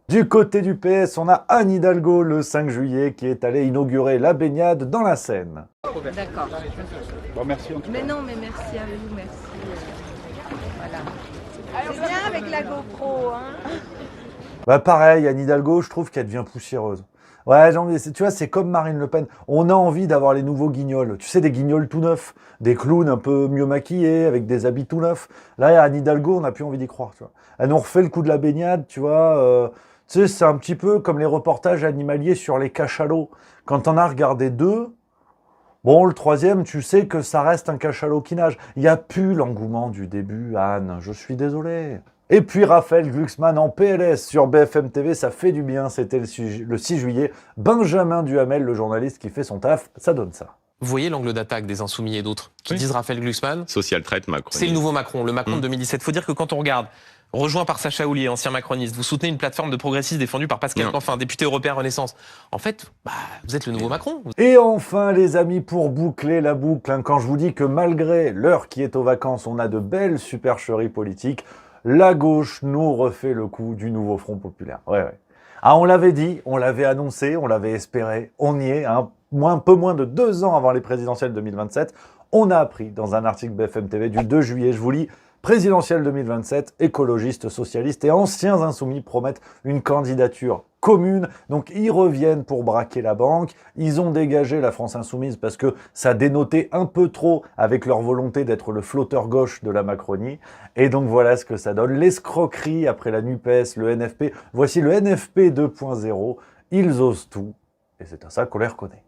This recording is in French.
Du côté du PS, on a Anne Hidalgo le 5 juillet qui est allée inaugurer la baignade dans la Seine. D'accord. Bon, merci en tout cas. Mais non, mais merci à vous, merci. Voilà. C'est bien avec la GoPro, hein. Bah pareil, Anne Hidalgo, je trouve qu'elle devient poussiéreuse. Ouais, tu vois, c'est comme Marine Le Pen. On a envie d'avoir les nouveaux guignols. Tu sais, des guignols tout neufs, des clowns un peu mieux maquillés, avec des habits tout neufs. Là, Anne Hidalgo, on n'a plus envie d'y croire, tu vois. Elle nous refait le coup de la baignade, tu vois. Tu sais, c'est un petit peu comme les reportages animaliers sur les cachalots. Quand on a regardé deux, bon, le troisième, tu sais que ça reste un cachalot qui nage. Il n'y a plus l'engouement du début, Anne. Je suis désolé. Et puis Raphaël Glucksmann en PLS sur BFM TV, ça fait du bien, c'était le 6 juillet. Benjamin Duhamel, le journaliste qui fait son taf, ça donne ça. Vous voyez l'angle d'attaque des Insoumis et d'autres qui disent Raphaël Glucksmann, Social traite Macron. c'est le nouveau Macron, le Macron de 2017. Il faut dire que quand on regarde, rejoint par Sacha Houlier, ancien macroniste, vous soutenez une plateforme de progressistes défendue par Pascal Canfin, député européen Renaissance. En fait, vous êtes le nouveau Macron. Et enfin, les amis, pour boucler la boucle, quand je vous dis que malgré l'heure qui est aux vacances, on a de belles supercheries politiques, la gauche nous refait le coup du nouveau Front Populaire. Ouais. Ah, on l'avait dit, on l'avait annoncé, on l'avait espéré, on y est, hein. Un peu moins de 2 ans avant les présidentielles 2027, on a appris dans un article BFM TV du 2 juillet, je vous lis, présidentielle 2027, écologistes, socialistes et anciens insoumis promettent une candidature commune. Donc ils reviennent pour braquer la banque. Ils ont dégagé la France insoumise parce que ça dénotait un peu trop avec leur volonté d'être le flotteur gauche de la Macronie. Et donc voilà ce que ça donne. L'escroquerie après la NUPES, le NFP. Voici le NFP 2.0. Ils osent tout. Et c'est à ça qu'on les reconnaît.